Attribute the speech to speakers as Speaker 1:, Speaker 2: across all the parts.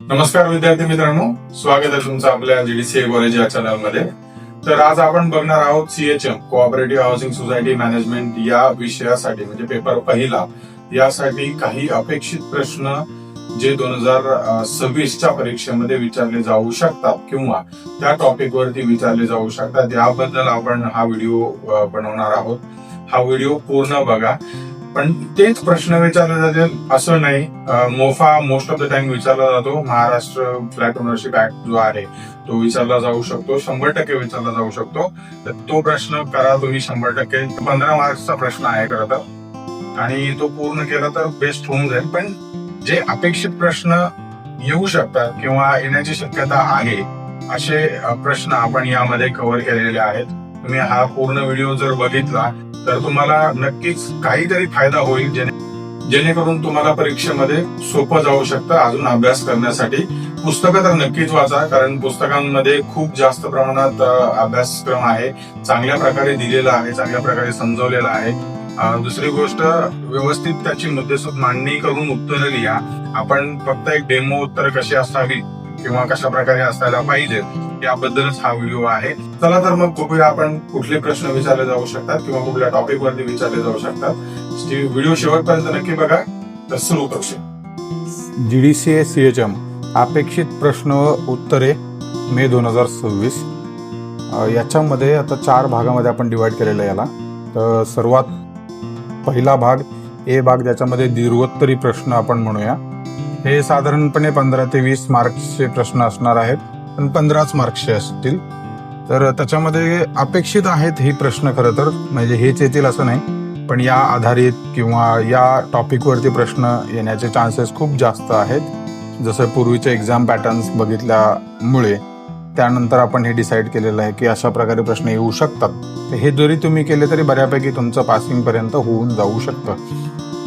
Speaker 1: नमस्कार विद्यार्थी मित्रांनो, स्वागत आहे तुमचं आपल्या जीडीसीए कॉलेज या चॅनल मध्ये. तर आज आपण बघणार आहोत CHM cooperative housing society management या विषयासाठी म्हणजे पेपर पहिला यासाठी काही अपेक्षित प्रश्न जे 2026च्या परीक्षेमध्ये विचारले जाऊ शकतात किंवा त्या टॉपिक वरती विचारले जाऊ शकतात याबद्दल आपण हा व्हिडिओ बनवणार आहोत. हा व्हिडिओ पूर्ण बघा. पण तेच प्रश्न विचारले जातील असं नाही. मोस्ट ऑफ द टाइम विचारला जातो. महाराष्ट्र फ्लॅट ओनरशिप ऍक्ट जो आहे तो विचारला जाऊ शकतो, 100% विचारला जाऊ शकतो. तर तो प्रश्न करा तुम्ही 100%. 15 मार्क्सचा प्रश्न आहे खरं तर, आणि तो पूर्ण केला तर बेस्ट होऊन जाईल. पण जे अपेक्षित प्रश्न येऊ शकतात किंवा येण्याची शक्यता आहे असे प्रश्न आपण यामध्ये कव्हर केलेले आहेत. तुम्ही हा पूर्ण व्हिडिओ जर बघितला तर तुम्हाला नक्कीच काहीतरी फायदा होईल, जेणेकरून तुम्हाला परीक्षेमध्ये सोपं जाऊ शकतं अजून अभ्यास करण्यासाठी. पुस्तकं तर नक्कीच वाचा, कारण पुस्तकांमध्ये खूप जास्त प्रमाणात अभ्यासक्रम आहे, चांगल्या प्रकारे दिलेला आहे, चांगल्या प्रकारे समजवलेला आहे. दुसरी गोष्ट, व्यवस्थित त्याची मुद्देसूद मांडणी करून उत्तरं लिहा. आपण फक्त एक डेमो उत्तर कशी असावी किंवा कशा प्रकारे असायला पाहिजे याबद्दलच हा व्हिडिओ आहे. चला तर मग बघूया आपण कुठले प्रश्न विचारले जाऊ शकतात किंवा कुठल्या टॉपिक वरती विचारले जाऊ शकतात. व्हिडिओ शेवटपर्यंत नक्की बघा. तर सुरू करूया.
Speaker 2: जीडीसीए CHM अपेक्षित प्रश्न व उत्तरे मे 2026. याच्यामध्ये आता 4 भागामध्ये आपण डिवाइड केलेलं आहे याला. तर सर्वात पहिला भाग ए भाग, ज्याच्यामध्ये दीर्घोत्तरी प्रश्न आपण म्हणूया. हे साधारणपणे 15 ते 20 मार्क्सचे प्रश्न असणार आहेत, पण 15च मार्क्सचे असतील. तर त्याच्यामध्ये अपेक्षित आहेत हे प्रश्न. खरं तर म्हणजे हेच येतील असं नाही, पण या आधारित किंवा या टॉपिकवरती प्रश्न येण्याचे चान्सेस खूप जास्त आहेत. जसं पूर्वीचे एक्झाम पॅटर्न्स बघितल्यामुळे त्यानंतर आपण हे डिसाईड केलेलं आहे की अशा प्रकारे प्रश्न येऊ शकतात. हे जरी तुम्ही केले तरी बऱ्यापैकी तुमचं पासिंगपर्यंत होऊन जाऊ शकतं.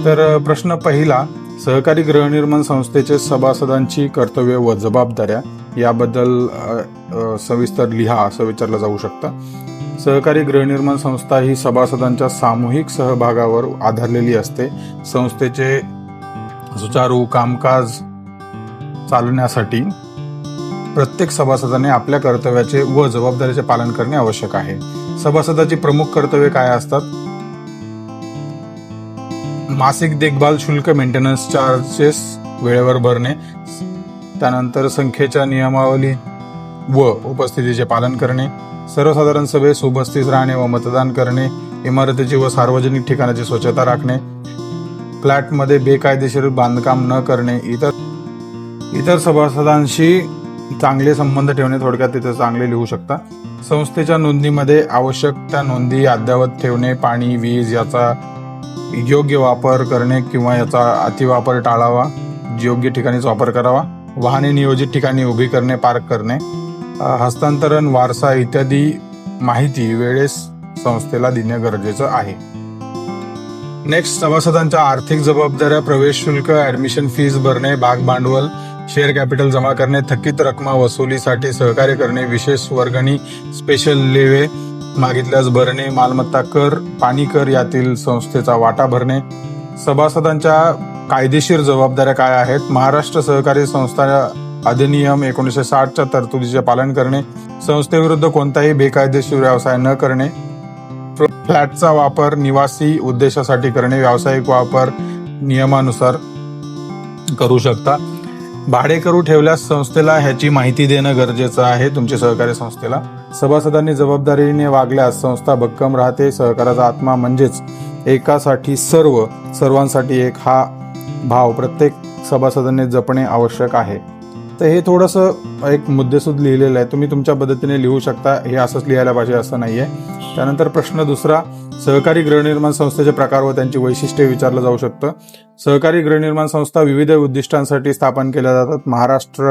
Speaker 2: तर प्रश्न पहिला, सहकारी गृहनिर्माण संस्थेचे सभासदांची कर्तव्य व जबाबदाऱ्या याबद्दल सविस्तर लिहा असं विचारलं जाऊ शकतं. सहकारी गृहनिर्माण संस्था ही सभासदांच्या सामूहिक सहभागावर आधारलेली असते. संस्थेचे सुचारू कामकाज चालण्यासाठी प्रत्येक सभासदाने आपल्या कर्तव्याचे व जबाबदारीचे पालन करणे आवश्यक आहे. सभासदाची प्रमुख कर्तव्ये काय असतात? मासिक देखभाल शुल्क, मेंटेनन्स चार्जेस वेळेवर भरणे, त्यानंतर संख्येच्या नियमावली व उपस्थितीचे पालन करणे, सर्वसाधारण सभेस उपस्थित राहणे व मतदान करणे, इमारतीची व सार्वजनिक ठिकाणाची स्वच्छता राखणे, फ्लॅटमध्ये बेकायदेशीर बांधकाम न करणे, इतर सभासदांशी चांगले संबंध ठेवणे. थोडक्यात तिथे चांगले लिहू शकता. संस्थेच्या नोंदणीमध्ये आवश्यक त्या नोंदी अद्ययावत ठेवणे, पाणी वीज याचा योग्य वापर करणे किंवा याचा अतिवापर टाळावा, योग्य ठिकाणीच वापर करावा, वाहने नियोजित ठिकाणी उभी करणे, पार्क करणे, हस्तांतरण, वारसा इत्यादी माहिती वेळेस संस्थेला देणे गरजेचं आहे. नेक्स्ट, सभासदांच्या आर्थिक जबाबदाऱ्या, प्रवेश शुल्क, ऍडमिशन फीस भरणे, भाग भांडवल, शेअर कॅपिटल जमा करणे, थकीत रकमा वसुलीसाठी सहकार्य करणे, विशेष वर्गणी स्पेशल लेवे मागितल्यास भरणे, मालमत्ता कर, पाणी कर यातील संस्थेचा वाटा भरणे. सभासदांच्या कायदेशीर जबाबदाऱ्या काय आहेत? महाराष्ट्र सहकारी संस्था अधिनियम 1960च्या तरतुदीचे पालन करणे, संस्थेविरुद्ध कोणताही बेकायदेशीर व्यवसाय न करणे, फ्लॅटचा वापर निवासी उद्देशासाठी करणे, व्यावसायिक वापर नियमानुसार करू शकता. भाडेकरू ठेवल्यास संस्थेला ह्याची माहिती देणं गरजेचं आहे तुमच्या सहकारी संस्थेला. सभासदांनी जबाबदारीने वागल्यास संस्था भक्कम राहते. सहकाराचा आत्मा म्हणजेच एकासाठी सर्वांसाठी एक हा भाव प्रत्येक सभासदांनी जपणे आवश्यक आहे. तर हे थोडंसं एक मुद्देसूद लिहिलेलं आहे, तुम्ही तुमच्या पद्धतीने लिहू शकता. हे असंच लिहायला पाहिजे असं नाहीये. त्यानंतर प्रश्न दुसरा, सहकारी गृहनिर्माण संस्थेचे प्रकार व त्यांची वैशिष्ट्ये विचारलं जाऊ शकतं. सहकारी गृहनिर्माण संस्था विविध उद्दिष्टांसाठी स्थापन केल्या जातात. महाराष्ट्र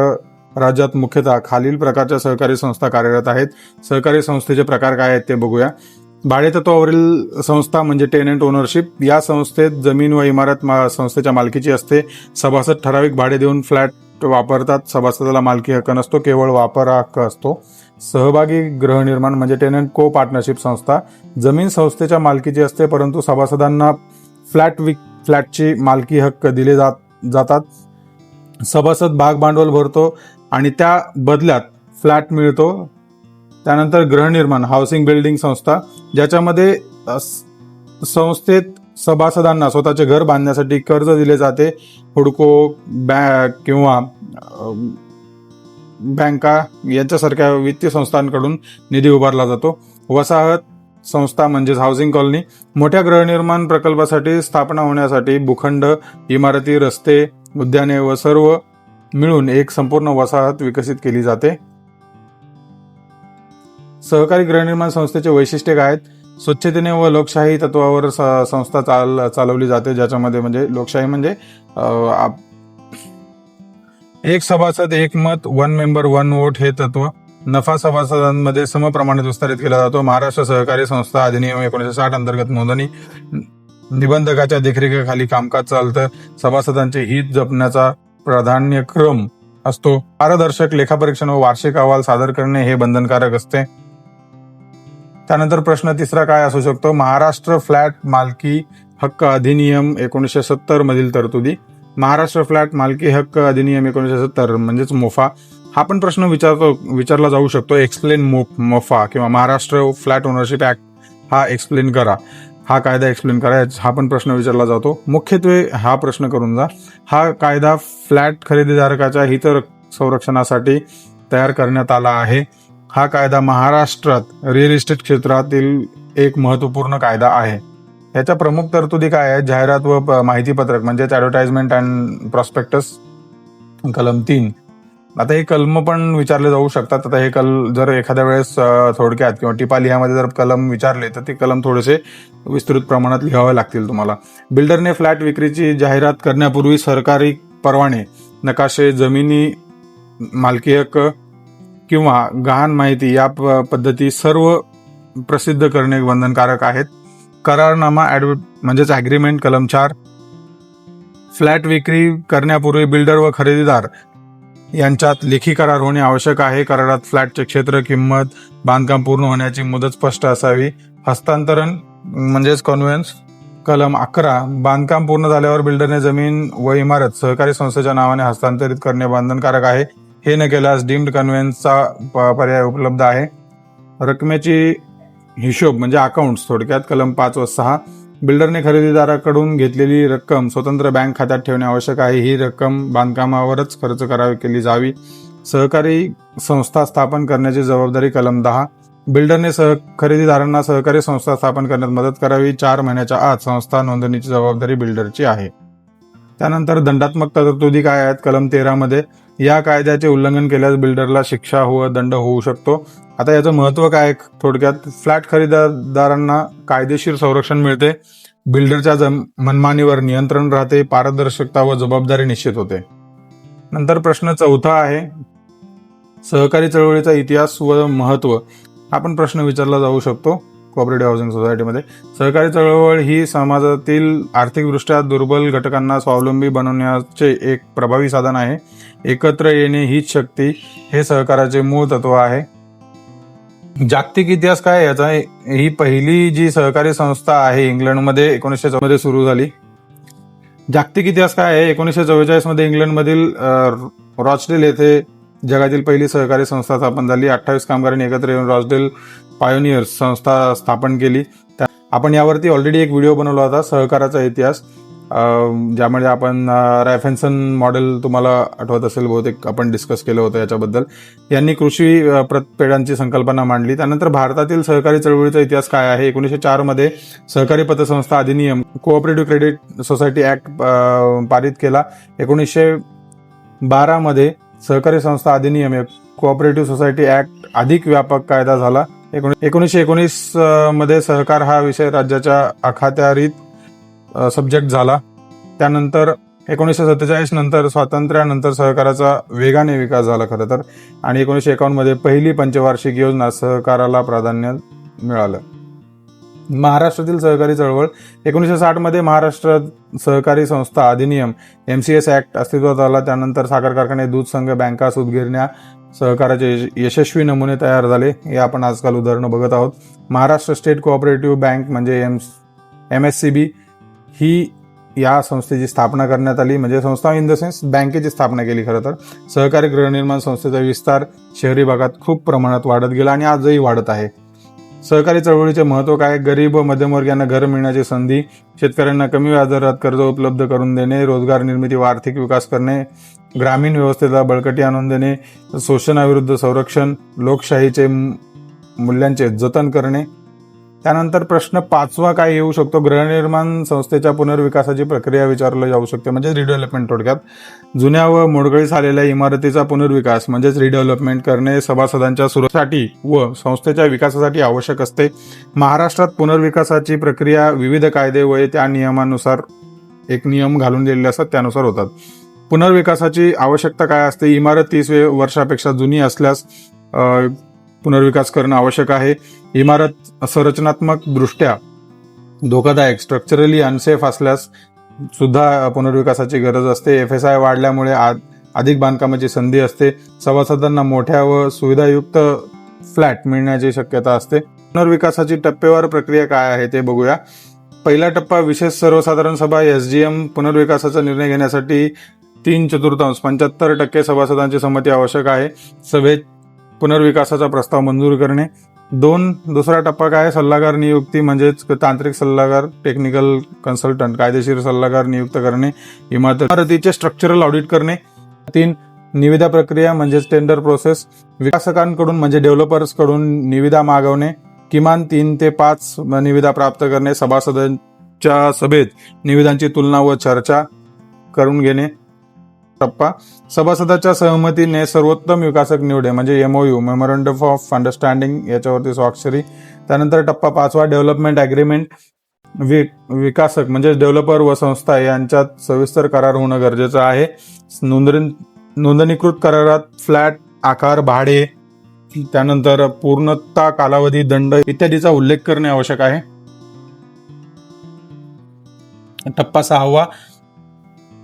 Speaker 2: राज्यात मुख्यतः खालील प्रकारच्या सहकारी संस्था कार्यरत आहेत. सहकारी संस्थेचे प्रकार काय आहेत ते बघूया. भाडेतत्वावरील संस्था म्हणजे टेनंट ओनरशिप. या संस्थेत जमीन व इमारत संस्थेच्या मालकीची असते. सभासद ठराविक भाडे देऊन फ्लॅट वापरतात. सभासदाला मालकी हक्क नसतो, केवळ वापर हक्क असतो. सहभागी गृहनिर्माण म्हणजे टेनंट को पार्टनरशिप संस्था. जमीन संस्थेच्या मालकीची असते, परंतु सभासदांना फ्लॅटची मालकी हक्क दिले जातात. सभासद भाग भांडवल भरतो आणि त्या बदल्यात फ्लॅट मिळतो. त्यानंतर गृहनिर्माण हाऊसिंग बिल्डिंग संस्था, ज्याच्यामध्ये संस्थेत सभासदांना स्वतःचे घर बांधण्यासाठी कर्ज दिले जाते. हुडको किंवा बँका यांच्यासारख्या वित्तीय संस्थांकडून निधी उभारला जातो. वसाहत संस्था म्हणजेच हाऊसिंग कॉलनी, मोठ्या गृहनिर्माण प्रकल्पासाठी स्थापना होण्यासाठी भूखंड, इमारती, रस्ते, उद्याने व सर्व मिळून एक संपूर्ण वसाहत विकसित केली जाते. सहकारी गृहनिर्माण संस्थेचे वैशिष्ट्ये काय आहेत? स्वच्छतेने व लोकशाही तत्वावर संस्था चालवली जाते, ज्याच्यामध्ये म्हणजे लोकशाही म्हणजे एक सभासद एक मत, वन मेंबर वन वोट हे तत्व. नफा सभासदांमध्ये समप्रमाणात विस्तारित केला जातो. महाराष्ट्र सहकारी संस्था अधिनियम 1960 अंतर्गत नोंदणी निबंधकाच्या देखरेखीखाली कामकाज चालतं. सभासदांचे हित जपण्याचा प्राधान्यक्रम असतो. पारदर्शक लेखापरीक्षण व वार्षिक अहवाल सादर करणे हे बंधनकारक असते. त्यानंतर प्रश्न तिसरा काय असू शकतो? महाराष्ट्र फ्लॅट मालकी हक्क अधिनियम 1970 मधील तरतुदी. महाराष्ट्र फ्लॅट मालकी हक्क अधिनियम 1970 म्हणजेच मोफा हा पण प्रश्न विचारला जाऊ शकतो. एक्सप्लेन मोफा किंवा महाराष्ट्र फ्लॅट ओनरशिप ऍक्ट हा एक्सप्लेन करा, हा कायदा एक्सप्लेन करा, हा पण प्रश्न विचारला जातो. मुख्यत्वे हा प्रश्न करून जा. हा कायदा फ्लॅट खरेदीदारकाच्या हित संरक्षणासाठी तयार करण्यात आला आहे. हा कायदा महाराष्ट्रात रिअल इस्टेट क्षेत्रातील एक महत्वपूर्ण कायदा आहे. याच्या प्रमुख तरतुदी काय आहेत? जाहिरात व माहिती पत्रक म्हणजेच ऍडव्हर्टाइजमेंट अँड प्रॉस्पेक्टस, कलम 3. आता हे कलम पण विचारले जाऊ शकतात. आता हे जर एखाद्या वेळेस थोडक्यात किंवा टिपा लिहामध्ये जर कलम विचारले तर ते कलम थोडेसे विस्तृत प्रमाणात लिहावे लागतील तुम्हाला. बिल्डरने फ्लॅट विक्रीची जाहिरात करण्यापूर्वी सरकारी परवाने, नकाशे, जमिनी मालकी हक्क किंवा गहाण माहिती या पद्धती सर्व प्रसिद्ध करणे बंधनकारक आहेत. करारनामा म्हणजेच ॲग्रीमेंट, कलम 4. फ्लॅट विक्री करण्यापूर्वी बिल्डर व खरेदीदार यांच्यात लेखी करार होणे आवश्यक आहे. करारात फ्लॅटचे क्षेत्र, किंमत, बांधकाम पूर्ण होण्याची मुदत स्पष्ट असावी. हस्तांतरण म्हणजेच कन्व्हेन्स, कलम 11. बांधकाम पूर्ण झाल्यावर बिल्डरने जमीन व इमारत सहकारी संस्थेच्या नावाने हस्तांतरित करणे बंधनकारक आहे. हे न केल्यास डीम्ड कन्व्हेन्सचा पर्याय उपलब्ध आहे. रकमेची हिशोब म्हणजे अकाउंट्स थोडक्यात, कलम 5 व 6. बिल्डरने खरेदीदाराकडून घेतलेली रक्कम स्वतंत्र बँक खात्यात ठेवणे आवश्यक आहे. ही रक्कम बांधकामावरच खर्च केली जावी. सहकारी संस्था स्थापन करण्याची जबाबदारी, कलम 10. बिल्डरने खरेदीदारांना सहकारी संस्था स्थापन करण्यात मदत करावी. 4 महिन्याच्या आत संस्था नोंदणीची जबाबदारी बिल्डरची आहे. त्यानंतर दंडात्मक तरतुदी काय आहेत? कलम 13 मध्ये या कायद्याचे उल्लंघन केल्यास बिल्डरला शिक्षा व दंड होऊ शकतो. आता याचं महत्व काय? थोडक्यात फ्लॅट खरेदीदारांना कायदेशीर संरक्षण मिळते. बिल्डरच्या मनमानीवर नियंत्रण राहते. पारदर्शकता व जबाबदारी निश्चित होते. नंतर प्रश्न चौथा आहे सहकारी चळवळीचा इतिहास व महत्व. हा पण प्रश्न विचारला जाऊ शकतो कोऑपरेटिव्ह हाऊसिंग सोसायटीमध्ये. सहकारी चळवळ ही समाजातील आर्थिकदृष्ट्या दुर्बल घटकांना स्वावलंबी बनवण्याचे एक प्रभावी साधन आहे. एकत्र येणे हीच शक्ती हे सहकाराचे मूळ तत्व आहे. जागतिक इतिहास काय याचा? ही पहिली जी सहकारी संस्था आहे इंग्लंडमध्ये 1914 मध्ये सुरू झाली. जागतिक इतिहास काय आहे? 1944 मध्ये इंग्लंडमधील रॉचडेल येथे जगातील पहिली सहकारी संस्था स्थापन झाली. 28 कामगारांनी एकत्र येऊन रॉचडेल पायोनियर्स संस्था स्थापन केली. आपण यावरती ऑलरेडी एक व्हिडिओ बनवला होता सहकाराचा इतिहास, ज्यामध्ये आपण रॅफेन्सन मॉडेल तुम्हाला आठवत असेल बहुतेक आपण डिस्कस केलं होतं याच्याबद्दल. यांनी कृषी प्रतपेढांची संकल्पना मांडली. त्यानंतर भारतातील सहकारी चळवळीचा इतिहास काय आहे? 1904 मध्ये सहकारी पतसंस्था अधिनियम कोऑपरेटिव्ह क्रेडिट सोसायटी ऍक्ट पारित केला. 1912 मध्ये सहकारी संस्था अधिनियम कोऑपरेटिव्ह सोसायटी ऍक्ट अधिक व्यापक कायदा झाला. 1919 मध्ये सहकार हा विषय राज्याच्या अखत्यारीत सब्जेक्ट झाला. त्यानंतर 1947 नंतर स्वातंत्र्यानंतर सहकाराचा वेगाने विकास झाला खरं तर. आणि 1951 मध्ये पहिली पंचवार्षिक योजना सहकाराला प्राधान्य मिळालं. महाराष्ट्रातील सहकारी चळवळ 1960 मध्ये महाराष्ट्र सहकारी संस्था अधिनियम MCS ऍक्ट अस्तित्वात आला. त्यानंतर साखर कारखाने, दूध संघ, बँका, सूतगिरण्या सहकाराचे यशस्वी नमुने तयार झाले. हे आपण आजकाल उदाहरणं बघत आहोत. महाराष्ट्र स्टेट कोऑपरेटिव्ह बँक म्हणजे MSCB ही या संस्थेची स्थापना करण्यात आली, म्हणजे संस्था इन द सेन्स बँकेची स्थापना केली. खरं तर सहकारी गृहनिर्माण संस्थेचा विस्तार शहरी भागात खूप प्रमाणात वाढत गेला आणि आजही वाढत आहे. सहकारी चळवळीचे महत्त्व काय? गरीब व मध्यमवर्गीयांना घर मिळण्याची संधी, शेतकऱ्यांना कमी व्याजदरात कर्ज उपलब्ध करून देणे, रोजगार निर्मिती व आर्थिक विकास करणे, ग्रामीण व्यवस्थेला बळकटी आणून देणे, शोषणाविरुद्ध संरक्षण, लोकशाहीचे मूल्यांचे जतन करणे. त्यानंतर प्रश्न 5वा काय येऊ शकतो? गृहनिर्माण संस्थेच्या पुनर्विकासाची प्रक्रिया विचारली जाऊ शकते, म्हणजे रिडेव्हलपमेंट. थोडक्यात जुन्या व मोडकळीस आलेल्या इमारतीचा पुनर्विकास म्हणजेच रिडेव्हलपमेंट करणे सभासदांच्या सुरक्षेसाठी व संस्थेच्या विकासासाठी आवश्यक असते. महाराष्ट्रात पुनर्विकासाची प्रक्रिया विविध कायदे व त्या नियमानुसार एक नियम घालून दिलेले असतात त्यानुसार होतात. पुनर्विकासाची आवश्यकता काय असते? इमारत 30 वर्षापेक्षा जुनी असल्यास पुनर्विकास करणं आवश्यक आहे. इमारत संरचनात्मक दृष्ट्या धोकादायक, स्ट्रक्चरली अनसेफ असल्यास सुद्धा पुनर्विकासाची गरज असते. FSI वाढल्यामुळे अधिक बांधकामाची संधी असते. सभासदांना मोठ्या व सुविधायुक्त फ्लॅट मिळण्याची शक्यता असते. पुनर्विकासाची टप्पेवार प्रक्रिया काय आहे ते बघूया. पहिला टप्पा विशेष सर्वसाधारण सभा SGM. पुनर्विकासाचा निर्णय घेण्यासाठी 3/4 75% सभासदांची संमती आवश्यक आहे. सभेत पुनर्विकासाचा प्रस्ताव मंजूर करणे. दुसरा टप्पा काय? सल्लागार नियुक्ती, म्हणजेच तांत्रिक सल्लागार, टेक्निकल कन्सल्टंट, कायदेशीर सल्लागार नियुक्त करणे. इमारतीचे स्ट्रक्चरल ऑडिट करणे. 3 निविदा प्रक्रिया म्हणजेच टेंडर प्रोसेस. विकासकांकडून म्हणजे डेव्हलपर्स कडून निविदा मागवणे. किमान 3 ते 5 निविदा प्राप्त करणे. सभासदांच्या सभेत निविदांची तुलना व चर्चा करून घेणे. टप्पा सभासदाच्या सहमतीने सर्वोत्तम विकासक निवडे, म्हणजे MOU, मेमोरंडम ऑफ अंडरस्टँडिंग, याच्यावरती स्वाक्षरी. त्यानंतर टप्पा 5वा डेव्हलपमेंट अग्रीमेंट. विकासक म्हणजे डेव्हलपर व संस्था यांच्यात सविस्तर करार होणं गरजेचं आहे. नोंदणीकृत करारात फ्लॅट आकार, भाडे, त्यानंतर पूर्णता कालावधी, दंड इत्यादीचा उल्लेख करणे आवश्यक आहे. टप्पा 6वा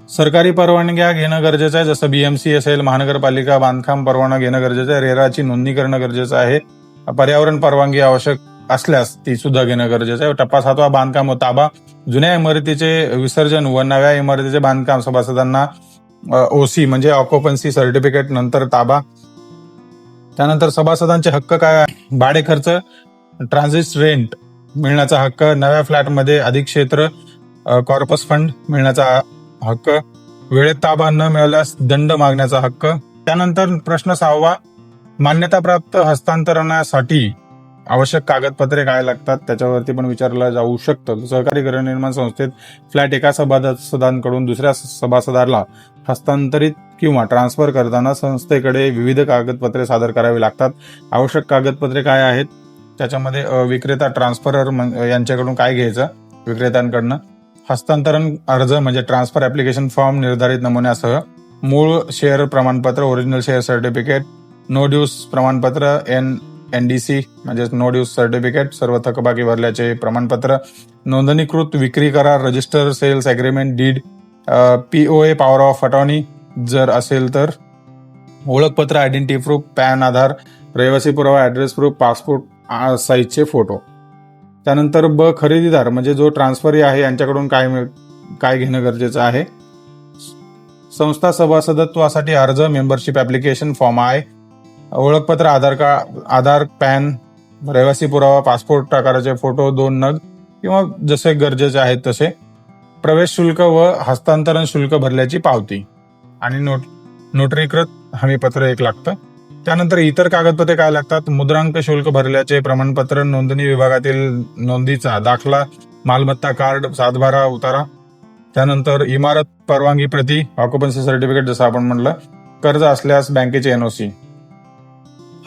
Speaker 2: सरकारी परवानग्या घेणं गरजेचं आहे, जसं BMC असेल, महानगरपालिका बांधकाम परवाना घेणं गरजेचं आहे. रेराची नोंदणी करणं गरजेचं आहे. पर्यावरण परवानगी आवश्यक असल्यास ती सुद्धा घेणं गरजेचं आहे. टप्पा 7वा बांधकाम व ताबा. जुन्या इमारतीचे विसर्जन व नव्या इमारतीचे बांधकाम सभासदांना OC म्हणजे ऑक्युपन्सी सर्टिफिकेट नंतर ताबा. त्यानंतर सभासदांचे हक्क काय? भाडे खर्च, ट्रान्झिट रेंट मिळण्याचा हक्क, नव्या फ्लॅटमध्ये अधिक क्षेत्र, कॉर्पस फंड मिळण्याचा हक्क, वेळेत ताबा न मिळाल्यास दंड मागण्याचा हक्क. त्यानंतर प्रश्न 6वा मान्यताप्राप्त हस्तांतरणासाठी आवश्यक कागदपत्रे काय लागतात त्याच्यावरती पण विचारलं जाऊ शकतं. सहकारी गृहनिर्माण संस्थेत फ्लॅट एका सभासदांकडून दुसऱ्या सभासदाला हस्तांतरित किंवा ट्रान्सफर करताना संस्थेकडे विविध कागदपत्रे सादर करावी लागतात. आवश्यक कागदपत्रे काय आहेत त्याच्यामध्ये विक्रेता, ट्रान्सफरर यांच्याकडून काय घ्यायचं विक्रेत्यांकडनं, हस्तांतरण अर्ज म्हणजे ट्रान्सफर ऍप्लिकेशन फॉर्म निर्धारित नमुन्यासह, मूळ शेअर प्रमाणपत्र, original share certificate, no dues प्रमाणपत्र, NDC म्हणजे नो ड्यूज सर्टिफिकेट, सर्व थकबाकी भरल्याचे प्रमाणपत्र, नोंदणीकृत विक्री करार, register sales agreement, deed, POA power of attorney जर असेल तर, ओळखपत्र, आयडेंटिटी प्रूफ, पॅन, आधार, रहिवासी पुरावा, ऍड्रेस प्रूफ, पासपोर्ट साईजचे फोटो. त्यानंतर खरेदीदार म्हणजे जो ट्रान्सफरी आहे यांच्याकडून काय घेणं गरजेचं आहे. संस्था सभासदत्वासाठी अर्ज, मेंबरशिप ऍप्लिकेशन फॉर्म आहे, ओळखपत्र, आधार, पॅन, रहिवासी पुरावा, पासपोर्ट आकाराचे फोटो 2 नग किंवा जसे गरजेचे आहेत तसे, प्रवेश शुल्क व हस्तांतरण शुल्क भरल्याची पावती आणि नोटरीकृत हमीपत्र 1 लागतं. त्यानंतर इतर कागदपत्रे काय लागतात? मुद्रांक शुल्क भरल्याचे प्रमाणपत्र, नोंदणी विभागातील नोंदीचा दाखला, मालमत्ता कार्ड, सातबारा, उतारा. त्यानंतर इमारत परवानगी प्रती, ऑक्युपन्सी सर्टिफिकेट जसं आपण म्हणलं, कर्ज असल्यास बँकेचे NOC.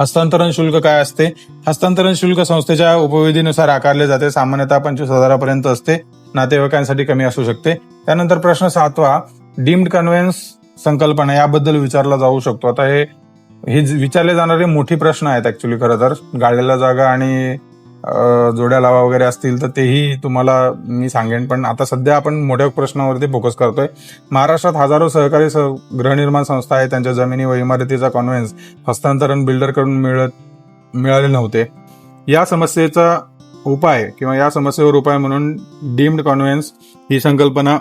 Speaker 2: हस्तांतरण शुल्क काय असते? हस्तांतरण शुल्क संस्थेच्या उपविधीनुसार आकारले जाते. सामान्यतः 25,000 पर्यंत असते, नातेवाईकांसाठी कमी असू शकते. त्यानंतर प्रश्न 7वा डीम्ड कन्व्हेन्स संकल्पना याबद्दल विचारला जाऊ शकतो. आता हे विचारले जाणारे मोठी प्रश्न आहेत ऍक्च्युली. खरं तर गाड्याला जागा आणि जोड्या लावा वगैरे असतील तर तेही तुम्हाला मी सांगेन, पण आता सध्या आपण मोठ्या प्रश्नावरती फोकस करतोय. महाराष्ट्रात हजारो सहकारी गृहनिर्माण संस्था आहेत, त्यांच्या जमिनी व इमारतीचा कॉन्व्हेन्स हस्तांतरण बिल्डरकडून मिळाले नव्हते. या समस्येचा उपाय किंवा या समस्येवर उपाय म्हणून डीम्ड कॉन्व्हेन्स ही संकल्पना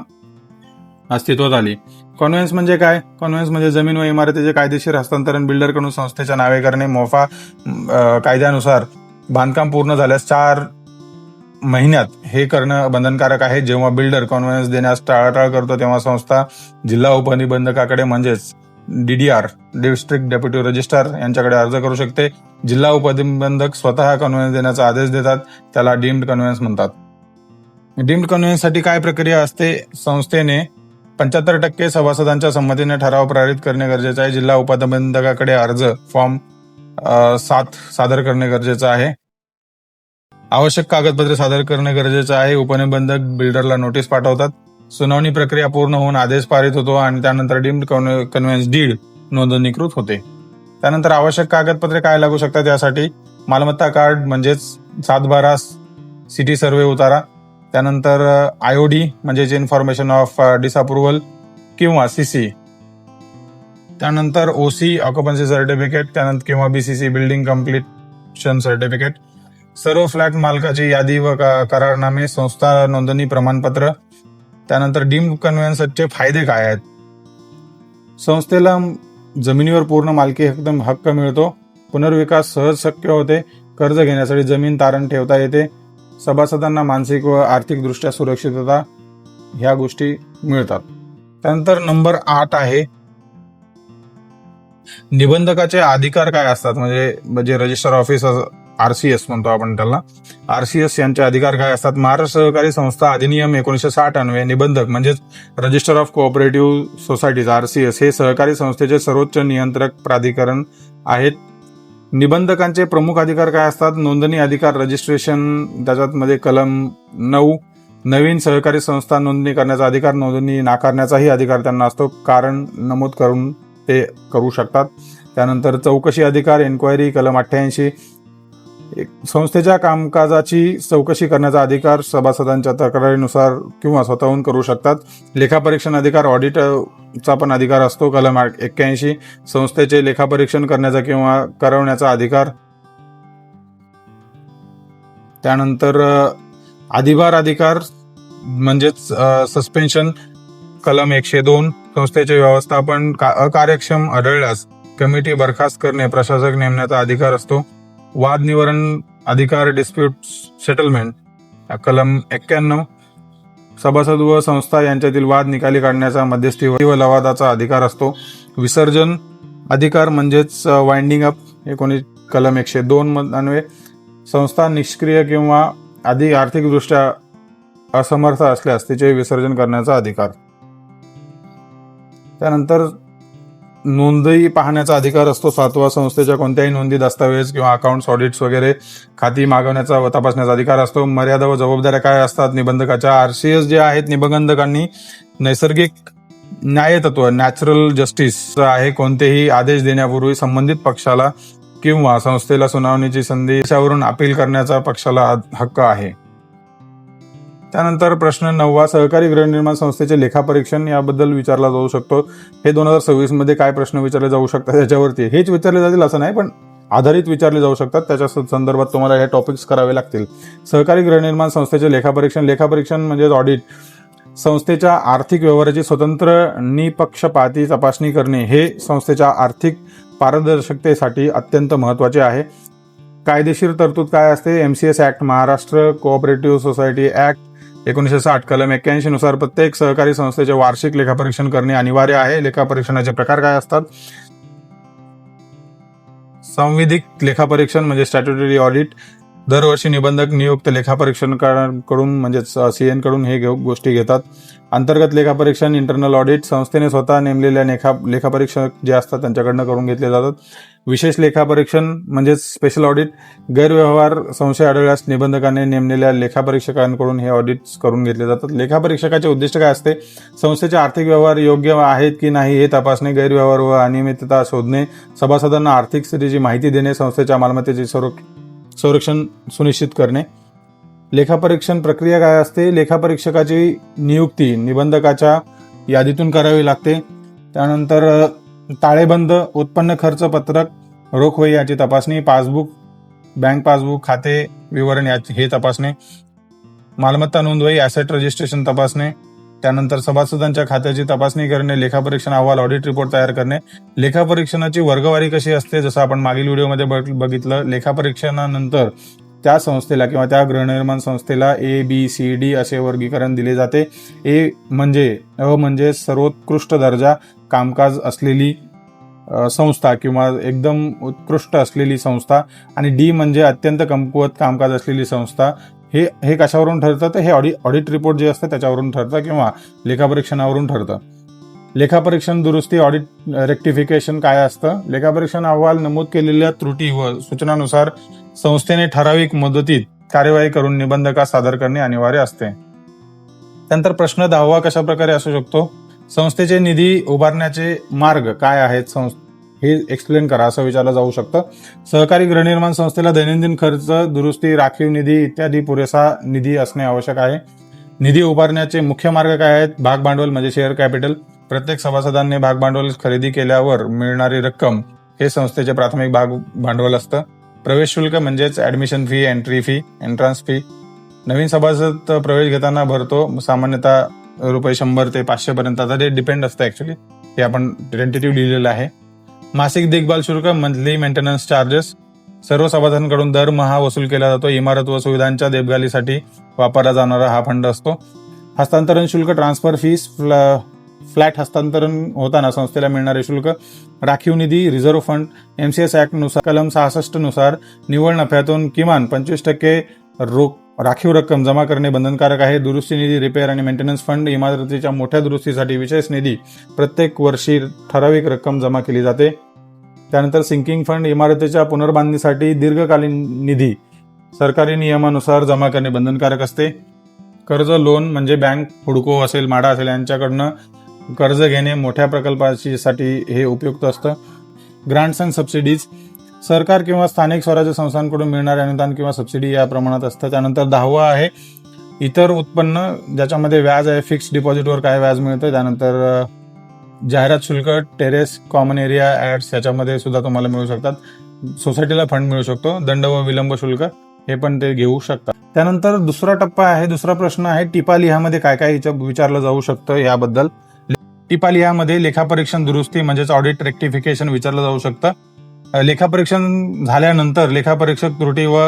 Speaker 2: अस्तित्वात आली. कॉन्व्हेन्स म्हणजे काय? कॉन्व्हेन्स म्हणजे जमीन व इमारतीचे कायदेशीर हस्तांतरण बिल्डरकडून संस्थेच्या नावे करणे. मोफा कायद्यानुसार बांधकाम पूर्ण झाल्यास 4 महिन्यात हे करणं बंधनकारक आहे. जेव्हा बिल्डर कॉन्व्हेन्स देण्यास टाळाटाळ करतो तेव्हा संस्था जिल्हा उपनिबंधकाकडे म्हणजेच DDR डिस्ट्रिक्ट डेप्युटी रजिस्ट्रार यांच्याकडे अर्ज करू शकते. जिल्हा उपनिबंधक स्वतः कॉन्व्हेन्स देण्याचा आदेश देतात, त्याला डीम्ड कॉन्व्हेन्स म्हणतात. डीम्ड कॉन्व्हेन्ससाठी काय प्रक्रिया असते? संस्थेने 75% सभासदांच्या संमतीने ठराव पारित करणे गरजेचे आहे. जिल्हा उपनिबंधकाकडे अर्ज फॉर्म 7 सादर करणे गरजेचं आहे. आवश्यक कागदपत्रे सादर करणे गरजेचं आहे. उपनिबंधक बिल्डरला नोटीस पाठवतात. सुनावणी प्रक्रिया पूर्ण होऊन आदेश पारित होतो आणि त्यानंतर डीम्ड कन्व्हेन्स डीड नोंदणीकृत होते. त्यानंतर आवश्यक कागदपत्रे काय लागू शकतात? यासाठी मालमत्ता कार्ड म्हणजेच 7/12 सिटी सर्व्हे उतारा, त्यानंतर IOD म्हणजेच इन्फॉर्मेशन ऑफ डिसअप्रुव्हल किंवा CC, त्यानंतर OC ऑक्युपन्सी सर्टिफिकेट, त्यानंतर किंवा BCC बिल्डिंग कम्प्लिशन सर्टिफिकेट, सर्व फ्लॅट मालकाची यादी व करारनामे, संस्था नोंदणी प्रमाणपत्र. त्यानंतर डीम्ड कन्व्हेन्सचे फायदे काय आहेत? संस्थेला जमिनीवर पूर्ण मालकी हक्क मिळतो. पुनर्विकास सहज शक्य होते. कर्ज घेण्यासाठी जमीन तारण ठेवता येते. सभासदांना मानसिक व आर्थिकदृष्ट्या सुरक्षितता ह्या गोष्टी मिळतात. त्यानंतर नंबर 8 आहे निबंधकाचे अधिकार काय असतात? म्हणजे रजिस्टर ऑफिस RCS म्हणतो आपण त्याला. RCS यांचे अधिकार काय असतात? महाराष्ट्र सहकारी संस्था अधिनियम 1960 अन्वये निबंधक म्हणजेच register of cooperative societies RCS हे सहकारी संस्थेचे सर्वोच्च नियंत्रक प्राधिकरण आहेत. निबंधकांचे प्रमुख अधिकार काय असतात? नोंदणी अधिकार, रजिस्ट्रेशन, त्याच्यामध्ये कलम 9. नवीन सहकारी संस्था नोंदणी करण्याचा अधिकार, नोंदणी नाकारण्याचाही अधिकार त्यांना असतो. कारण नमूद करून ते करू शकतात. त्यानंतर चौकशी अधिकार, एन्क्वायरी, कलम 88. संस्थेच्या कामकाजाची चौकशी करण्याचा अधिकार सभासदांच्या तक्रारीनुसार किंवा स्वतःहून करू शकतात. लेखापरीक्षण अधिकार, ऑडिटचा पण अधिकार असतो, कलम 81. संस्थेचे लेखापरीक्षण करण्याचा किंवा करवण्याचा अधिकार. त्यानंतर अधिभार अधिकार म्हणजेच सस्पेन्शन, कलम 102. संस्थेचे व्यवस्थापन अकार्यक्षम आढळल्यास कमिटी बरखास्त करणे, प्रशासक नेमण्याचा अधिकार असतो. वाद निवारण अधिकार, डिस्प्यूट सेटलमेंट, कलम 91. सभासद व संस्था यांच्यातील वाद निकाली काढण्याचा मध्यस्थी व लवादाचा अधिकार असतो. विसर्जन अधिकार म्हणजेच वाइंडिंग अप, कलम 102 अन्वये. संस्था निष्क्रिय किंवा आर्थिकदृष्ट्या असमर्थ असल्यास तिचे विसर्जन करण्याचा अधिकार. त्यानंतर नोंदी पाहण्याचा अधिकार असतो. 7वा संस्थेच्या कोणत्याही नोंदी, दस्तावेज किंवा अकाउंट्स, ऑडिट्स वगैरे खाती मागवण्याचा व तपासण्याचा अधिकार असतो. मर्यादा व जबाबदाऱ्या काय असतात निबंधकाच्या? RCS जे आहेत निबंधकांनी नैसर्गिक न्यायतत्व, नॅचरल जस्टिस आहे. कोणतेही आदेश देण्यापूर्वी संबंधित पक्षाला किंवा संस्थेला सुनावणीची संधी त्यावरून अपील करण्याचा पक्षाला हक्क आहे. त्यानंतर प्रश्न 9 सहकारी गृहनिर्माण संस्थेचे लेखापरीक्षण याबद्दल विचारला जाऊ शकतो. हे 2026 मध्ये काय प्रश्न विचारले जाऊ शकतात याच्यावरती, हेच विचारले जातील असं नाही, पण आधारित विचारले जाऊ शकतात. त्याच्या संदर्भात तुम्हाला हे टॉपिक्स करावे लागतील. सहकारी गृहनिर्माण संस्थेचे लेखापरीक्षण म्हणजे ऑडिट. संस्थेच्या आर्थिक व्यवहाराची स्वतंत्र निपक्षपाती तपासणी करणे हे संस्थेच्या आर्थिक पारदर्शकतेसाठी अत्यंत महत्त्वाचे आहे. कायदेशीर तरतूद काय असते? MCS act, Maharashtra cooperative society act 1960 कलम 81 नुसार प्रत्येक सहकारी संस्थेचे वार्षिक लेखापरीक्षण करणे अनिवार्य आहे. लेखापरीक्षणाचे प्रकार काय असतात? संविधिक लेखापरीक्षण म्हणजे स्टॅट्युटरी ऑडिट. दरवर्षी निबंधक नियुक्त लेखापरीक्षकांकडून म्हणजेच CN कडून हे गोष्टी घेतात. अंतर्गत लेखापरीक्षण, इंटरनल ऑडिट, संस्थेने स्वतः नेमलेल्या लेखापरीक्षक जे असतात त्यांच्याकडनं करून घेतले जातात. विशेष लेखापरीक्षण म्हणजे स्पेशल ऑडिट. गैरव्यवहार संशय आढळल्यास निबंधकाने नेमलेल्या लेखापरीक्षकांकडून हे ऑडिट्स करून घेतले जातात. लेखापरीक्षकाचे उद्दिष्ट काय असते? संस्थेचे आर्थिक व्यवहार योग्य आहेत की नाही हे तपासणे, गैरव्यवहार व अनियमितता शोधणे, सभासदांना आर्थिक स्थितीची माहिती देणे, संस्थेच्या मालमत्तेचे संरक्षण सुनिश्चित करणे. लेखापरीक्षण प्रक्रिया काय असते? लेखापरीक्षकाची नियुक्ती निबंधकाच्या यादीतून करावी लागते. त्यानंतर ताळेबंद, उत्पन्न खर्च पत्रक, रोख वही याची तपासणी, पासबुक, बँक पासबुक, खाते विवरण हे तपासणे, मालमत्ता नोंदवही ॲसेट रजिस्ट्रेशन तपासणे, त्यानंतर सभासदांच्या खात्याची तपासणी करणे, लेखापरीक्षण अहवाल ऑडिट रिपोर्ट तयार करणे. लेखापरीक्षणाची वर्गवारी कशी असते, जसं आपण मागील व्हिडिओमध्ये बघितलं. लेखापरीक्षणानंतर त्या संस्थेला किंवा त्या गृहनिर्माण संस्थेला ABCD असे वर्गीकरण दिले जाते. अ म्हणजे सर्वोत्कृष्ट दर्जा कामकाज असलेली संस्था किंवा एकदम उत्कृष्ट असलेली संस्था, आणि D म्हणजे अत्यंत कमकुवत कामकाज असलेली संस्था. हे कशावरून ठरतं, तर हे ऑडिट रिपोर्ट जे असतं त्याच्यावरून ठरतं किंवा लेखापरीक्षणावरून ठरतं. लेखापरीक्षण दुरुस्ती ऑडिट रेक्टिफिकेशन काय असतं? लेखापरीक्षण अहवाल नमूद केलेल्या त्रुटी व सूचनानुसार संस्थेने ठराविक मुदतीत कार्यवाही करून निबंधकास सादर करणे अनिवार्य असते. त्यानंतर प्रश्न 10वा कशा प्रकारे असू शकतो? संस्थेचे निधी उभारण्याचे मार्ग काय आहेत हे एक्सप्लेन करा असं विचारलं जाऊ शकतं. सहकारी गृहनिर्माण संस्थेला दैनंदिन खर्च, दुरुस्ती, राखीव निधी इत्यादी पुरेसा निधी असणे आवश्यक आहे. निधी उभारण्याचे मुख्य मार्ग काय आहेत? भाग भांडवल म्हणजे शेअर कॅपिटल. प्रत्येक सभासदांनी भाग भांडवल खरेदी केल्यावर मिळणारी रक्कम हे संस्थेचे प्राथमिक भाग भांडवल असतं. प्रवेश शुल्क म्हणजेच admission fee, entry fee, entrance fee. नवीन सभासद प्रवेश घेताना भरतो, सामान्यतः ₹100 ते 500 पर्यंत. आता ते डिपेंड असतं ऍक्च्युली, हे आपण टेंटेटिव्ह लिहिलेलं आहे. मासिक देखभाल शुल्क, मंथली मेंटेनन्स चार्जेस, सर्व सभासदांकडून दरमहा वसूल केला जातो. इमारत व सुविधांच्या देखभालीसाठी वापरला जाणारा हा फंड असतो. हस्तांतरण शुल्क, ट्रान्सफर फीस, फ्लॅट हस्तांतरण होताना संस्थेला मिळणारे शुल्क. राखीव निधी, रिझर्व्ह फंड. MCS ऍक्ट नुसार कलम 66 नुसार निव्वळ नफ्यातून किमान 25% राखीव रक्कम जमा करणे बंधनकारक आहे. दुरुस्ती निधी, रिपेअर आणि मेंटेनन्स फंड, इमारतीच्या मोठ्या दुरुस्तीसाठी विशेष निधी प्रत्येक वर्षी ठराविक रक्कम जमा केली जाते. त्यानंतर सिंकिंग फंड, इमारतीच्या पुनर्बांधणीसाठी दीर्घकालीन निधी सरकारी नियमानुसार जमा करणे बंधनकारक असते. कर्ज, लोन म्हणजे बँक, हुडको असेल, माडा असेल यांच्याकडनं कर्ज घेणे मोठ्या प्रकल्पासाठी हे उपयुक्त असतं. ग्रांट्स अँड सबसिडीज, सरकार किंवा स्थानिक स्वराज्य संस्थांकडून मिळणारे अनुदान किंवा सबसिडी या प्रमाणात असतं. त्यानंतर 10वा आहे इतर उत्पन्न, ज्याच्यामध्ये व्याज आहे. फिक्स्ड डिपॉझिटवर काय व्याज मिळतं. त्यानंतर जाहिरात शुल्क, टेरेस, कॉमन एरिया ऍड्स याच्यामध्ये सुद्धा तुम्हाला मिळू शकतात. सोसायटीला फंड मिळू शकतो. दंड व विलंब शुल्क हे पण ते घेऊ शकतात. त्यानंतर दुसरा टप्पा आहे, दुसरा प्रश्न आहे टिपा लिहामध्ये काय काय विचारलं जाऊ शकतं याबद्दल. टिपा लिहामध्ये लेखापरीक्षण दुरुस्ती म्हणजेच ऑडिट रेक्टिफिकेशन विचारलं जाऊ शकतं. लेखापरीक्षण झाल्यानंतर लेखापरीक्षक त्रुटी व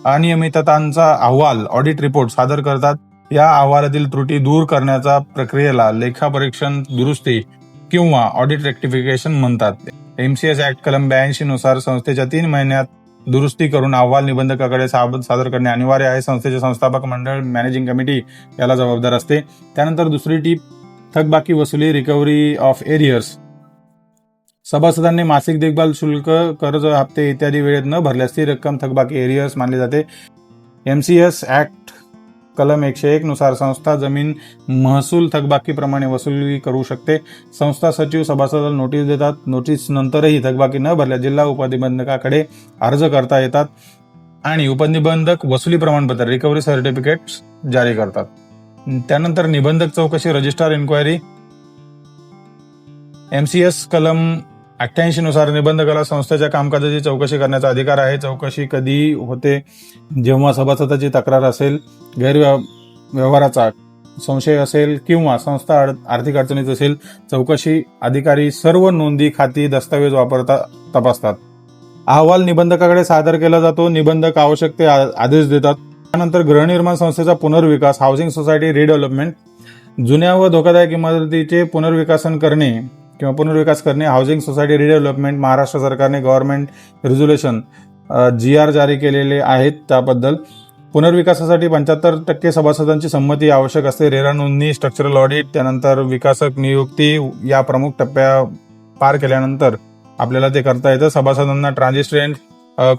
Speaker 2: अनियमिततांचा अहवाल ऑडिट रिपोर्ट सादर करतात. या अहवालातील त्रुटी दूर करण्याच्या प्रक्रियेला लेखापरीक्षण दुरुस्ती किंवा ऑडिट रेक्टिफिकेशन म्हणतात. MCS ऍक्ट कलम 82 नुसार संस्थेच्या 3 महिन्यात दुरुस्ती करून अहवाल निबंधकाकडे सादर करणे अनिवार्य आहे. संस्थेचे संस्थापक मंडळ, मॅनेजिंग कमिटी याला जबाबदार असते. त्यानंतर दुसरी टीप, थकबाकी वसुली, रिकव्हरी ऑफ एरियर्स. सभासदांनी मासिक देखभाल शुल्क, कर्ज, हप्ते इत्यादी वेळेत न भरल्यास ती रक्कम थकबाकी एरियर्स मानली जाते. MCS ऍक्ट कलम 101 नुसार संस्था जमीन महसूल थकबाकीप्रमाणे वसुली करू शकते. संस्था सचिव सभासदाला नोटीस देतात. नोटीस नंतरही थकबाकी न भरल्यास जिल्हा उपनिबंधकाकडे अर्ज करता येतात आणि उपनिबंधक वसुली प्रमाणपत्र, रिकव्हरी सर्टिफिकेट जारी करतात. त्यानंतर निबंधक चौकशी, रजिस्ट्रार इन्क्वायरी. MCS कलम 88 नुसार निबंधकाला संस्थेच्या कामकाजाची चौकशी करण्याचा अधिकार आहे. चौकशी कधी होते? जेव्हा सभासदाची तक्रार असेल, गैरव्यवहाराचा संशय असेल किंवा संस्था आर्थिक अडचणीत असेल. चौकशी अधिकारी सर्व नोंदी, खाती, दस्तावेज वापरता तपासतात. अहवाल निबंधकाकडे सादर केला जातो. निबंधक आवश्यक ते आदेश देतात. त्यानंतर गृहनिर्माण संस्थेचा पुनर्विकास, हाऊसिंग सोसायटी रिडेव्हलपमेंट. जुन्या व धोकादायक इमारतीचे पुनर्विकास करणे. Housing society redevelopment. महाराष्ट्र सरकारने गव्हर्नमेंट रेझोल्युशन GR जारी केलेले आहेत. त्याबद्दल पुनर्विकासासाठी 75% सभासदांची संमती आवश्यक असते. रेरा नोंदणी, स्ट्रक्चरल ऑडिट, त्यानंतर विकासक नियुक्ती या प्रमुख टप्प्या पार केल्यानंतर आपल्याला ते करता येतं. सभासदांना ट्रान्झिस्ट्रेंट,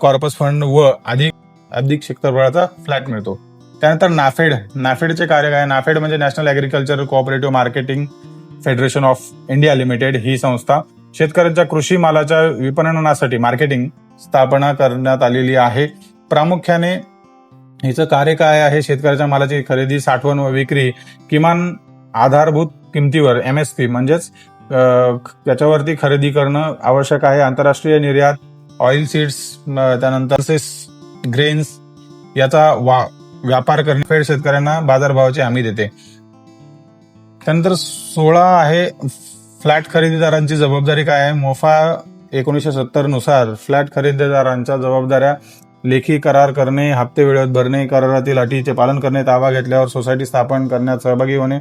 Speaker 2: कॉर्पस फंड व अधिक क्षेत्रफळाचा फ्लॅट मिळतो. त्यानंतर नाफेडचे कार्य काय? नाफेड म्हणजे National Agriculture Cooperative Marketing Federation of India Limited ही संस्था शेतकऱ्यांच्या कृषी मालाच्या विपणनासाठी मार्केटिंग स्थापना करण्यात आलेली आहे. प्रामुख्याने हिचं कार्य काय आहे? शेतकऱ्याच्या मालाची खरेदी, साठवण व विक्री किमान आधारभूत किमतीवर MSP म्हणजेच त्याच्यावरती खरेदी करणं आवश्यक आहे. आंतरराष्ट्रीय निर्यात, ऑइल सीड्स, त्यानंतर ग्रेन्स याचा व्यापार करणे. फेड शेतकऱ्यांना बाजारभावाची हमी देते. त्यानंतर 16 आहे फ्लॅट खरेदीदारांची जबाबदारी काय आहे. मोफा 1970 नुसार फ्लॅट खरेदीदारांच्या जबाबदाऱ्या लेखी करार करणे, हप्ते वेळेत भरणे, करारातील अटीचे पालन करणे, ताबा घेतल्यावर सोसायटी स्थापन करण्यात सहभागी होणे,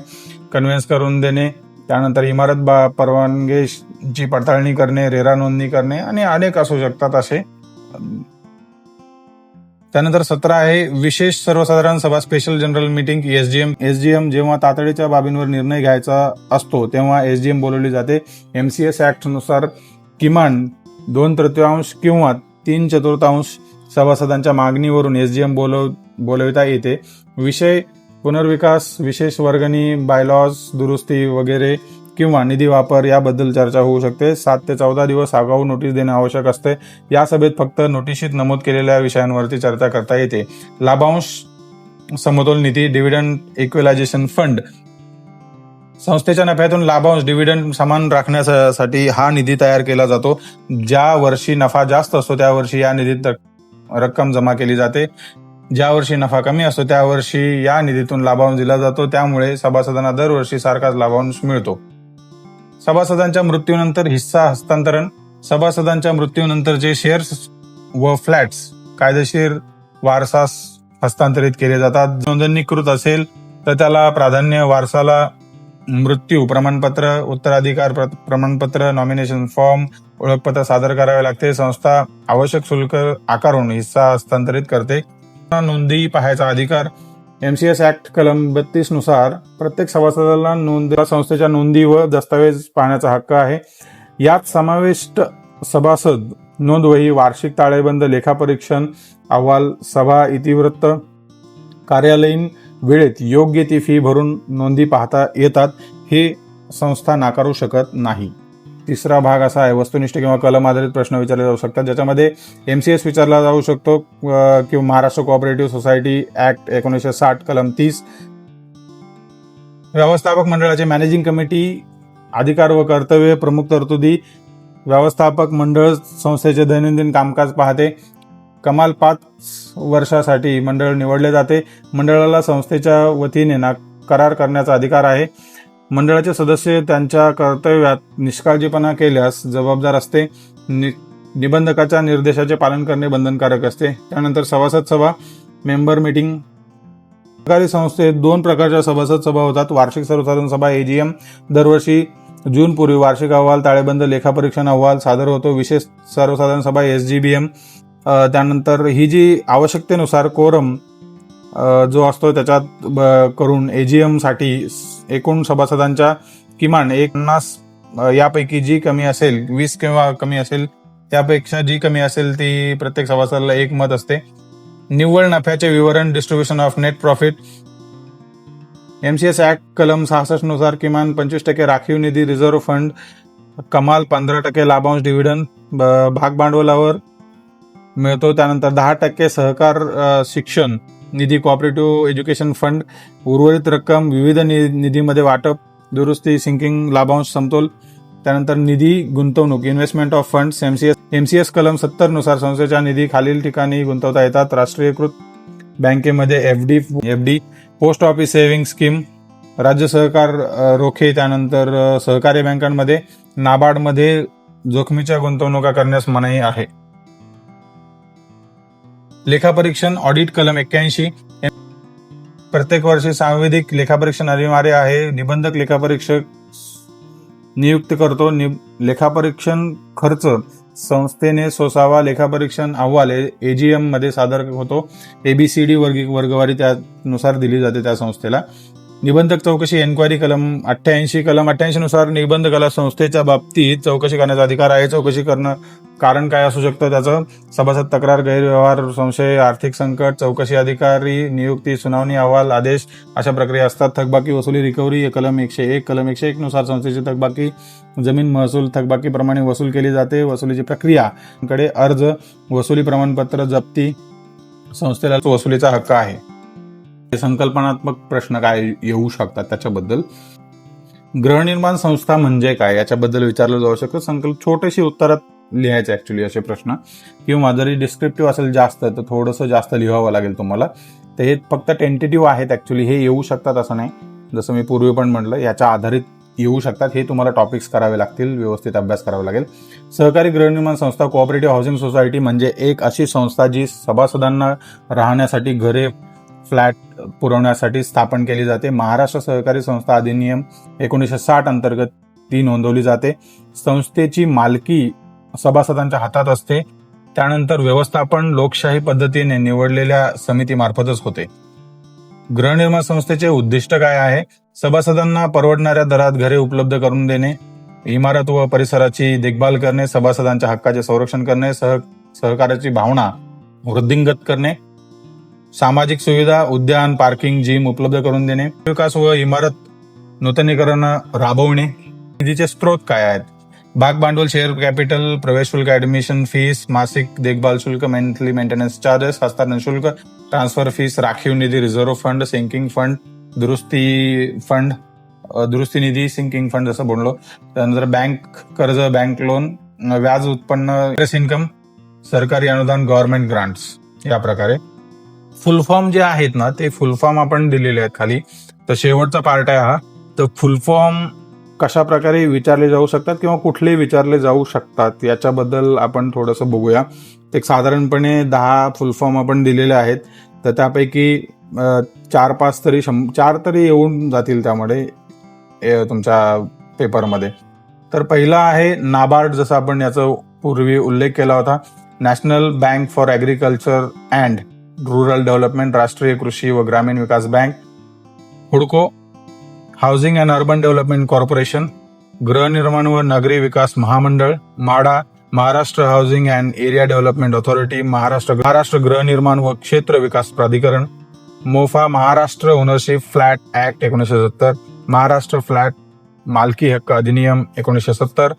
Speaker 2: कन्व्हेन्स करून देणे, त्यानंतर इमारत परवानगीची पडताळणी करणे, रेरा नोंदणी करणे आणि अनेक असू शकतात असे. त्यानंतर 17 आहे विशेष सर्वसाधारण सभा, स्पेशल जनरल मीटिंग, एसजीएम जेव्हा तातडीच्या बाबींवर निर्णय घ्यायचा असतो तेव्हा एसजीएम बोलवली जाते. MCS ऍक्ट नुसार किमान 2/3 किंवा 3/4 सभासदांच्या मागणीवरून एसजीएम बोलविता येते. विषय पुनर्विकास, विशेष वर्गणी, बायलॉज दुरुस्ती वगैरे किंवा निधी वापर याबद्दल चर्चा होऊ शकते. 7 ते 14 दिवस आगाऊ नोटीस देणे आवश्यक असते. या सभेत फक्त नोटिशीत नमूद केलेल्या विषयांवरती चर्चा करता येते. लाभांश समतोल निधी, डिव्हिडंड इक्वलायझेशन फंड, संस्थेच्या नफ्यातून लाभांश डिव्हिडंड समान राखण्यासाठी हा निधी तयार केला जातो. ज्या वर्षी नफा जास्त असतो त्या वर्षी या निधीत रक्कम जमा केली जाते. ज्या वर्षी नफा कमी असतो त्या वर्षी या निधीतून लाभांश दिला जातो. त्यामुळे सभासदांना दरवर्षी सारखाच लाभांश मिळतो. सभासदांच्या मृत्यूनंतर हिस्सा हस्तांतरण, सभासदांच्या मृत्यूनंतरचे शेअर्स व फ्लॅट्स कायदेशीर वारसास हस्तांतरित केले जातात. नोंदणीकृत असेल तर त्याला प्राधान्य, वारसाला मृत्यू प्रमाणपत्र, उत्तराधिकार प्रमाणपत्र, नॉमिनेशन फॉर्म, ओळखपत्र सादर करावे लागते. संस्था आवश्यक शुल्क आकारून हिस्सा हस्तांतरित करते. नोंदी पाहायचा अधिकार, MCS ऍक्ट कलम 32 नुसार प्रत्येक सभासदाला संस्थेच्या नोंदी व दस्तावेज पाहण्याचा हक्क आहे. यात समाविष्ट सभासद नोंदवही, वार्षिक ताळेबंद, लेखापरीक्षण अहवाल, सभा इतिवृत्त, कार्यालयीन वेळेत योग्य ती फी भरून नोंदी पाहता येतात. हे संस्था नाकारू शकत नाही. तिसरा भाग असा आहे वस्तुनिष्ठ किंवा कलम आधारित प्रश्न विचारले जाऊ शकतात, ज्याच्यामध्ये MCS विचारला जाऊ शकतो किंवा महाराष्ट्र कोऑपरेटिव्ह सोसायटी ऍक्ट 1960 कलम 30. व्यवस्थापक मंडळाचे मॅनेजिंग कमिटी अधिकार व कर्तव्य, प्रमुख तरतुदी, व्यवस्थापक मंडळ संस्थेचे दैनंदिन कामकाज पाहते. कमाल 5 वर्षासाठी मंडळ निवडले जाते. मंडळाला संस्थेच्या वतीने करार करण्याचा अधिकार आहे. मंडळाचे सदस्य त्यांच्या कर्तव्यात निष्काळजीपणा केल्यास जबाबदार असते. निबंधकाच्या निर्देशाचे पालन करणे बंधनकारक असते. त्यानंतर सभासद सभा, मेंबर मीटिंग. सरकारी संस्थेत 2 प्रकारच्या सभासद सभा होतात. वार्षिक सर्वसाधारण सभा AGM दरवर्षी जून पूर्वी वार्षिक अहवाल, ताळेबंद, लेखापरीक्षण अहवाल सादर होतो. विशेष सर्वसाधारण सभा SGBM. त्यानंतर ही जी आवश्यकतेनुसार कोरम जो असतो त्याच्यात करून AGM साठी एकूण सभासदांच्या किमान 50 यापैकी जी कमी असेल, 20 किंवा कमी असेल, त्यापेक्षा जी कमी असेल ती प्रत्येक सभासदाला 1 मत असते. निव्वळ नफ्याचे विवरण, distribution of net profit. MCS act कलम 66 नुसार किमान 25% राखीव निधी, रिझर्व्ह फंड, कमाल 15% लाभांश डिव्हिडंड भाग भांडवलावर मिळतो. त्यानंतर 10% सहकार शिक्षण निधी, कोऑपरेटिव्ह एज्युकेशन फंड. उर्वरित रक्कम विविध निधीमध्ये वाटप, दुरुस्ती, सिंकिंग, लाभांश समतोल. त्यानंतर निधी गुंतवणूक, इन्व्हेस्टमेंट ऑफ फंड्स. MCS कलम 70 नुसार संस्थेच्या निधी खालील ठिकाणी गुंतवता येतात. राष्ट्रीयकृत बँकेमध्ये FD, post office saving scheme, राज्य सहकार रोखे. त्यानंतर सहकारी बँकांमध्ये, नाबार्डमध्ये जोखमीच्या गुंतवणुका करण्यास मनाई आहे. लेखापरीक्षण, ऑडिट कलम 81. प्रत्येक वर्षी सांविधिक लेखापरीक्षण अनिवार्य आहे. निबंधक लेखापरीक्षक नियुक्त करतो. लेखापरीक्षण खर्च संस्थेने सोसावा. लेखापरीक्षण अहवाल AGM मध्ये सादर होतो. ABCD वर्गवारी त्यानुसार दिली जाते त्या संस्थेला. निबंधक चौकशी, एन्क्वायरी कलम 88. कलम 88 नुसार निबंधकाला संस्थेच्या बाबतीत चौकशी करण्याचा अधिकार आहे. चौकशी करणं कारण काय असू शकतं त्याचं? सभासद तक्रार, गैरव्यवहार, संशय, आर्थिक संकट, चौकशी अधिकारी नियुक्ती, सुनावणी, अहवाल, आदेश अशा प्रक्रिया असतात. थकबाकी वसुली, रिकव्हरी कलम 101. कलम 101 नुसार संस्थेची थकबाकी जमीन महसूल थकबाकीप्रमाणे वसूल केली जाते. वसुलीची प्रक्रिया कडे अर्ज, वसुली प्रमाणपत्र, जप्ती. संस्थेला वसुलीचा हक्क आहे. संकल्पनात्मक प्रश्न काय येऊ शकतात त्याच्याबद्दल. गृहनिर्माण संस्था म्हणजे काय याच्याबद्दल विचारलं जाऊ शकतं. छोटेशी उत्तरात लिहायचे ऍक्च्युली असे प्रश्न, किंवा जरी डिस्क्रिप्टिव्ह असेल जास्त तर थोडंसं जास्त लिहावं लागेल तुम्हाला. तर हे फक्त टेंटेटिव्ह आहेत ऍक्च्युली, हे येऊ शकतात असं नाही. जसं मी पूर्वी पण म्हटलं, याच्या आधारित येऊ शकतात. हे तुम्हाला टॉपिक्स करावे लागतील, व्यवस्थित अभ्यास करावा लागेल. सहकारी गृहनिर्माण संस्था कोऑपरेटिव्ह हाऊसिंग सोसायटी म्हणजे एक अशी संस्था जी सभासदांना राहण्यासाठी घरे, फ्लॅट पुरवण्यासाठी स्थापन केली जाते. महाराष्ट्र सहकारी संस्था अधिनियम 1960 अंतर्गत ती नोंदवली जाते. संस्थेची मालकी सभासदांच्या हातात असते. त्यानंतर व्यवस्थापन लोकशाही पद्धतीने निवडलेल्या समितीमार्फतच होते. गृहनिर्माण संस्थेचे उद्दिष्ट काय आहे? सभासदांना परवडणाऱ्या दरात घरे उपलब्ध करून देणे, इमारत व परिसराची देखभाल करणे, सभासदांच्या हक्काचे संरक्षण करणे, सहकार्याची भावना वृद्धिंगत करणे, सामाजिक सुविधा, उद्यान, पार्किंग, जिम उपलब्ध करून देणे, विकास व इमारत नूतनीकरण राबवणे. निधीचे स्रोत काय आहेत? भाग भांडवल, शेअर कॅपिटल, प्रवेश शुल्क, ऍडमिशन फीस, मासिक देखभाल शुल्क, मंथली मेंटेनन्स चार्जेस, हस्तांतरण शुल्क, ट्रान्सफर फीस, राखीव निधी, रिझर्व्ह फंड, सिंकिंग फंड, दुरुस्ती निधी, सिंकिंग फंड जसं बोललो. त्यानंतर बँक कर्ज, बँक लोन, व्याज उत्पन्न, इंटरेस्ट इन्कम, सरकारी अनुदान, गव्हर्नमेंट ग्रांट्स. या प्रकारे फुल फॉर्म जे आहेत ना, ते फुल फॉर्म आपण दिलेले आहेत खाली. तर शेवटचा पार्ट आहे हा. तर फुल फॉर्म कशा प्रकारे विचारले जाऊ शकतात किंवा कुठले विचारले जाऊ शकतात याच्याबद्दल आपण थोडंसं बघूया. एक साधारणपणे 10 फुल फॉर्म आपण दिलेले आहेत. तर त्यापैकी 4 तरी येऊन जातील त्यामध्ये तुमच्या पेपरमध्ये. तर पहिला आहे नाबार्ड, जसं आपण याचा पूर्वी उल्लेख केला होता. National Bank for Agriculture and Rural Development, राष्ट्रीय कृषी व ग्रामीण विकास बँक. हुडको, Housing and Urban Development Corporation. गृहनिर्माण व नागरी विकास महामंडळ. MHADA, Maharashtra Housing and Area Development Authority. Maharashtra गृहनिर्माण व क्षेत्र विकास प्राधिकरण. MOFA, Maharashtra Ownership Flat Act 1970. Maharashtra flat मालकी हक्क अधिनियम 1970.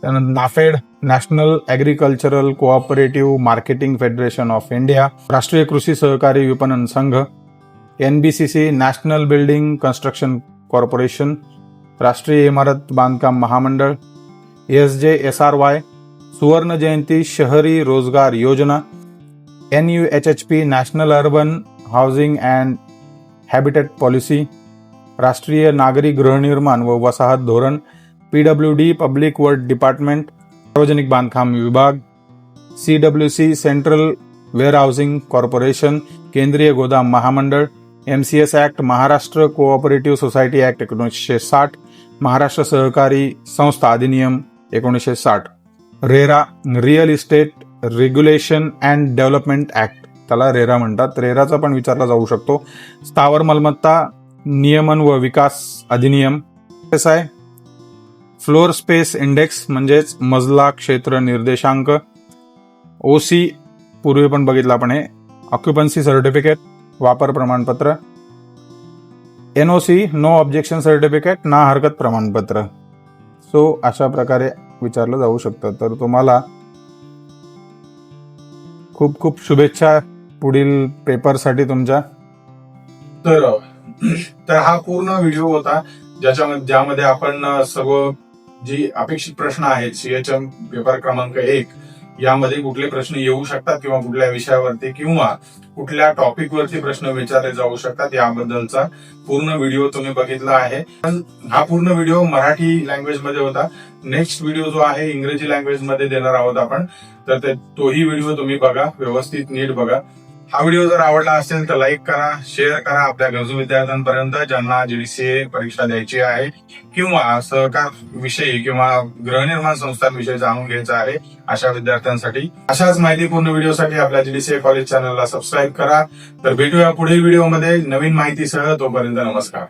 Speaker 2: त्यानंतर NAFED, National Agricultural Cooperative Marketing Federation of India. राष्ट्रीय कृषी सहकारी विपणन संघ. NBCC, National building construction corporation. राष्ट्रीय इमारत बांधकाम महामंडळ. SJSRY, सुवर्ण जयंती शहरी रोजगार योजना. NUHHP, national urban housing and habitat policy. राष्ट्रीय नागरी गृहनिर्माण व वसाहत धोरण. PWD, पब्लिक वर्क डिपार्टमेंट, सार्वजनिक बांधकाम विभाग. CWC, सेंट्रल वेअरहाऊसिंग कॉर्पोरेशन, केंद्रीय गोदाम महामंडळ. MCS act, Maharashtra cooperative society act 1960. Maharashtra सहकारी संस्था अधिनियम 1960. RERA, real estate regulation and development act, त्याला रेरा म्हणतात. रेराचा पण विचारला जाऊ शकतो. स्थावर मालमत्ता नियमन व विकास अधिनियम. SI, फ्लोअर स्पेस इंडेक्स म्हणजेच मजला क्षेत्र निर्देशांक. OC, पूर्वी पण बघितलं आपण हे. ऑक्युपन्सी सर्टिफिकेट, वापर प्रमाणपत्र. NOC, नो ऑब्जेक्शन सर्टिफिकेट, ना हरकत प्रमाणपत्र. सो अशा प्रकारे विचारलं जाऊ शकतं. तर तुम्हाला खूप खूप शुभेच्छा पुढील पेपरसाठी तुमच्या.
Speaker 1: तर हा पूर्ण व्हिडिओ होता ज्यामध्ये आपण सर्व जी अपेक्षित प्रश्न आहेत CHM पेपर क्रमांक 1 यामध्ये कुठले प्रश्न येऊ शकतात किंवा कुठल्या विषयावरती किंवा कुठल्या टॉपिक वरती प्रश्न विचारले जाऊ शकतात याबद्दलचा पूर्ण व्हिडिओ तुम्ही बघितला आहे. हा पूर्ण व्हिडिओ मराठी लँग्वेज मध्ये होता. नेक्स्ट व्हिडिओ जो आहे इंग्रजी लँग्वेज मध्ये देणार आहोत आपण. तर तोही व्हिडिओ तुम्ही बघा, व्यवस्थित नीट बघा. हा व्हिडिओ जर आवडला असेल तर लाईक करा, शेअर करा आपल्या गरजू विद्यार्थ्यांपर्यंत ज्यांना GDCA परीक्षा द्यायची आहे किंवा सहकार विषयी किंवा गृहनिर्माण संस्थांविषयी जाणून घ्यायचं आहे अशा विद्यार्थ्यांसाठी. अशाच माहितीपूर्ण व्हिडिओसाठी आपल्या GDCA कॉलेज चॅनलला सबस्क्राईब करा. तर भेटूया पुढील व्हिडिओमध्ये नवीन माहितीसह. तोपर्यंत नमस्कार.